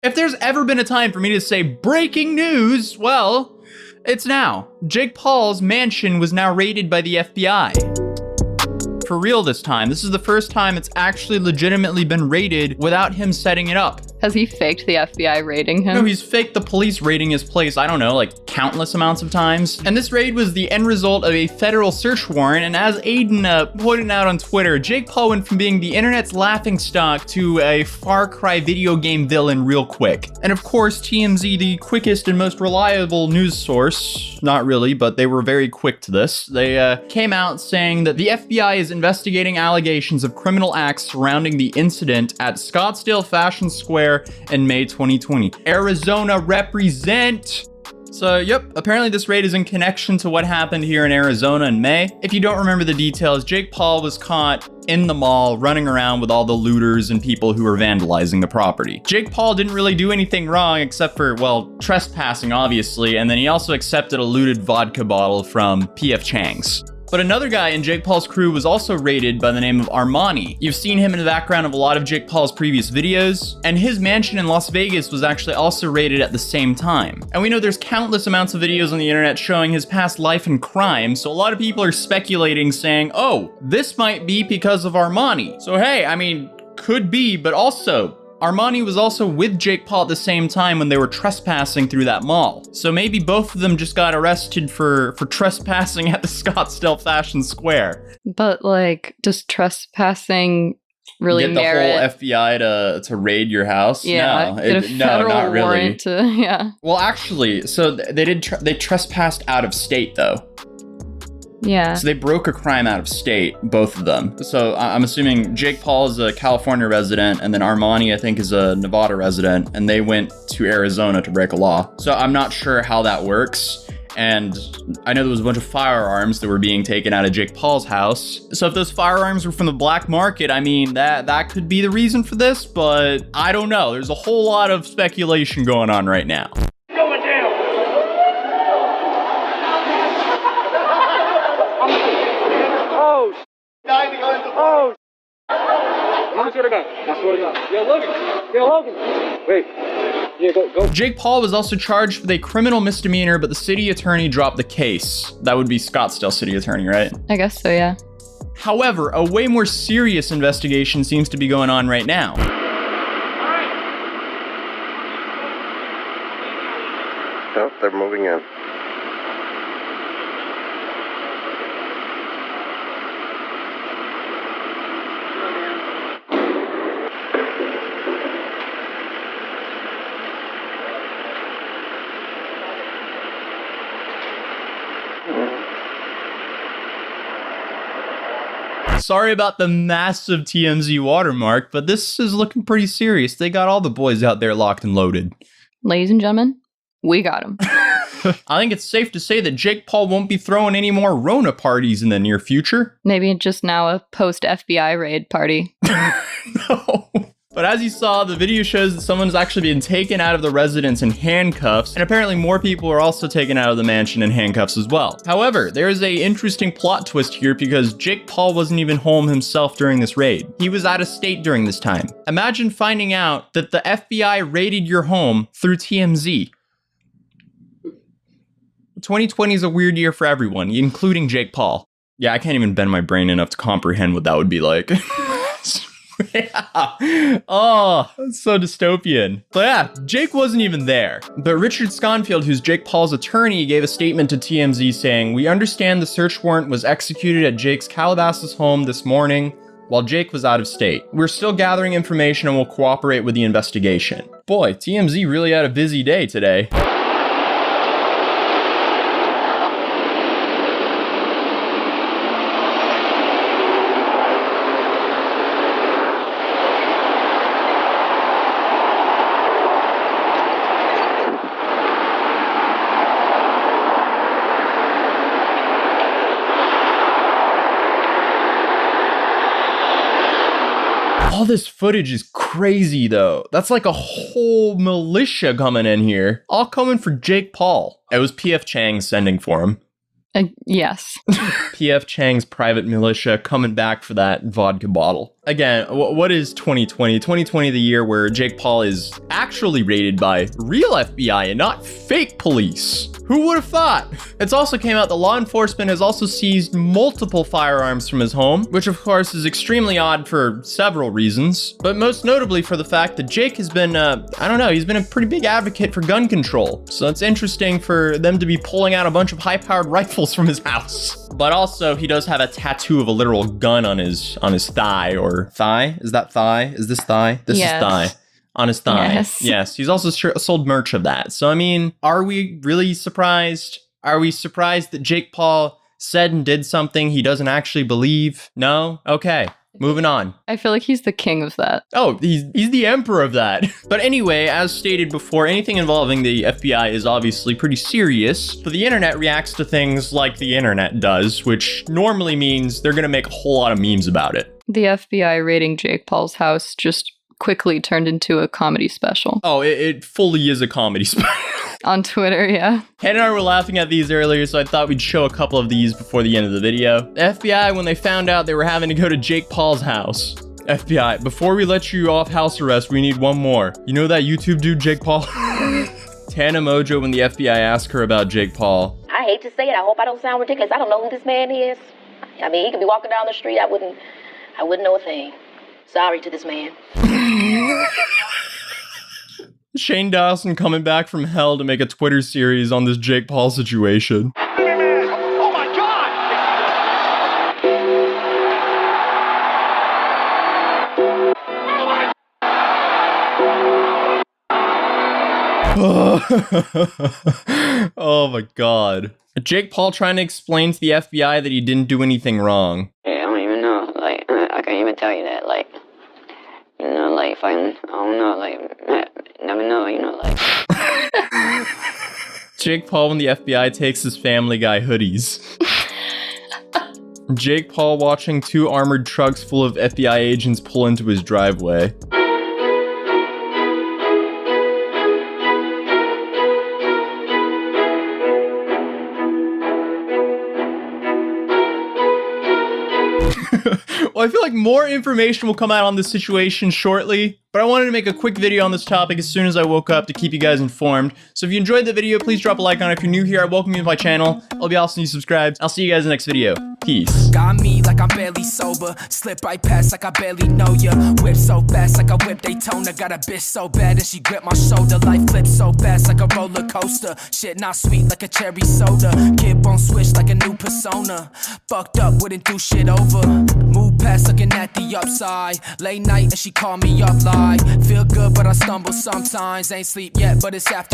If there's ever been a time for me to say breaking news, well, it's now. Jake Paul's mansion was now raided by the FBI. For real this time. This is the first time it's actually legitimately been raided without him setting it up. Has he faked the FBI raiding him? No, he's faked the police raiding his place, I don't know, like countless amounts of times. And this raid was the end result of a federal search warrant, and as Aiden pointed out on Twitter, Jake Paul went from being the internet's laughingstock to a Far Cry video game villain real quick. And of course, TMZ, the quickest and most reliable news source, not really, but they were very quick to this. They came out saying that the FBI is investigating allegations of criminal acts surrounding the incident at Scottsdale Fashion Square in May 2020. Arizona represent! So, yep, apparently this raid is in connection to what happened here in Arizona in May. If you don't remember the details, Jake Paul was caught in the mall running around with all the looters and people who were vandalizing the property. Jake Paul didn't really do anything wrong except for, well, trespassing, obviously, and then he also accepted a looted vodka bottle from P.F. Chang's. But another guy in Jake Paul's crew was also raided by the name of Armani. You've seen him in the background of a lot of Jake Paul's previous videos, and his mansion in Las Vegas was actually also raided at the same time. And we know there's countless amounts of videos on the internet showing his past life and crime, so a lot of people are speculating saying, oh, this might be because of Armani. So hey, I mean, could be, but also, Armani was also with Jake Paul at the same time when they were trespassing through that mall. So maybe both of them just got arrested for trespassing at the Scottsdale Fashion Square. But like, does trespassing really get the merit whole FBI to raid your house? Yeah, No, get a federal not really. warrant to, yeah. Well, actually, so they trespassed out of state though. Yeah. So they broke a crime out of state, both of them. So I'm assuming Jake Paul is a California resident, and then Armani, I think, is a Nevada resident, and they went to Arizona to break a law. So I'm not sure how that works. And I know there was a bunch of firearms that were being taken out of Jake Paul's house. So if those firearms were from the black market, I mean, that could be the reason for this, but I don't know. There's a whole lot of speculation going on right now. Going down. Oh, oh. I swear to God. I swear to God. Yo, Logan. Yo, Logan. Wait. Yeah, go. Jake Paul was also charged with a criminal misdemeanor, but the city attorney dropped the case. That would be Scottsdale city attorney, right? I guess so, yeah. However, a way more serious investigation seems to be going on right now. Oh, they're moving in. Sorry about the massive TMZ watermark, but this is looking pretty serious. They got all the boys out there locked and loaded. Ladies and gentlemen, we got him. I think it's safe to say that Jake Paul won't be throwing any more Rona parties in the near future. Maybe just now a post-FBI raid party. No. But as you saw, the video shows that someone's actually been taken out of the residence in handcuffs, and apparently more people are also taken out of the mansion in handcuffs as well. However, there is an interesting plot twist here because Jake Paul wasn't even home himself during this raid. He was out of state during this time. Imagine finding out that the FBI raided your home through TMZ. 2020 is a weird year for everyone, including Jake Paul. Yeah, I can't even bend my brain enough to comprehend what that would be like. Yeah. Oh, that's so dystopian. But yeah, Jake wasn't even there. But Richard Sconfield, who's Jake Paul's attorney, gave a statement to TMZ saying, "We understand the search warrant was executed at Jake's Calabasas home this morning while Jake was out of state. We're still gathering information and will cooperate with the investigation." Boy, TMZ really had a busy day today. All this footage is crazy though. That's like a whole militia coming in here. All coming for Jake Paul. It was P.F. Chang sending for him. Yes. PF Chang's private militia coming back for that vodka bottle. Again, what is 2020? 2020, the year where Jake Paul is actually raided by real FBI and not fake police. Who would have thought? It's also came out that law enforcement has also seized multiple firearms from his home, which of course is extremely odd for several reasons, but most notably for the fact that Jake has been, he's been a pretty big advocate for gun control. So it's interesting for them to be pulling out a bunch of high-powered rifles from his house. But also, he does have a tattoo of a literal gun on his thigh, or thigh? Is that thigh? Is this thigh? This is thigh. On his thigh. Yes. He's also sold merch of that. So, I mean, are we really surprised? Are we surprised that Jake Paul said and did something he doesn't actually believe? No? Okay. Moving on. I feel like he's the king of that. Oh, he's the emperor of that. But anyway, as stated before, anything involving the FBI is obviously pretty serious, but the internet reacts to things like the internet does, which normally means they're gonna make a whole lot of memes about it. The FBI raiding Jake Paul's house just quickly turned into a comedy special. Oh, it fully is a comedy special. On Twitter, yeah. Ken and I were laughing at these earlier, so I thought we'd show a couple of these before the end of the video. The FBI, when they found out they were having to go to Jake Paul's house. FBI, before we let you off house arrest, we need one more. You know that YouTube dude, Jake Paul? Tana Mojo, when the FBI asked her about Jake Paul. I hate to say it, I hope I don't sound ridiculous. I don't know who this man is. I mean, he could be walking down the street, I wouldn't know a thing. Sorry to this man. Shane Dawson coming back from hell to make a Twitter series on this Jake Paul situation. Oh my God! Oh my God. Jake Paul trying to explain to the FBI that he didn't do anything wrong. Yeah, I don't even know. Like, I can't even tell you that. Like, you know, like, if I don't know, like, never know, you know, like. Jake Paul when the FBI takes his Family Guy hoodies. Jake Paul watching 2 armored trucks full of FBI agents pull into his driveway. Well, I feel like more information will come out on this situation shortly, but I wanted to make a quick video on this topic as soon as I woke up to keep you guys informed. So if you enjoyed the video, please drop a like on it. If you're new here, I welcome you to my channel. It'll be awesome if you subscribe. I'll see you guys in the next video. Peace. Got me like I'm barely sober. Slip right past like I barely know ya. Whip so fast like I whip Daytona. Got a bitch so bad and she grip my shoulder. Life flips so fast like a roller coaster. Shit not sweet like a cherry soda. Kid bone switch like a new persona. Fucked up, wouldn't do shit over. Move past looking at the upside. Late night and she call me up like. Feel good but I stumble sometimes. Ain't sleep yet but it's after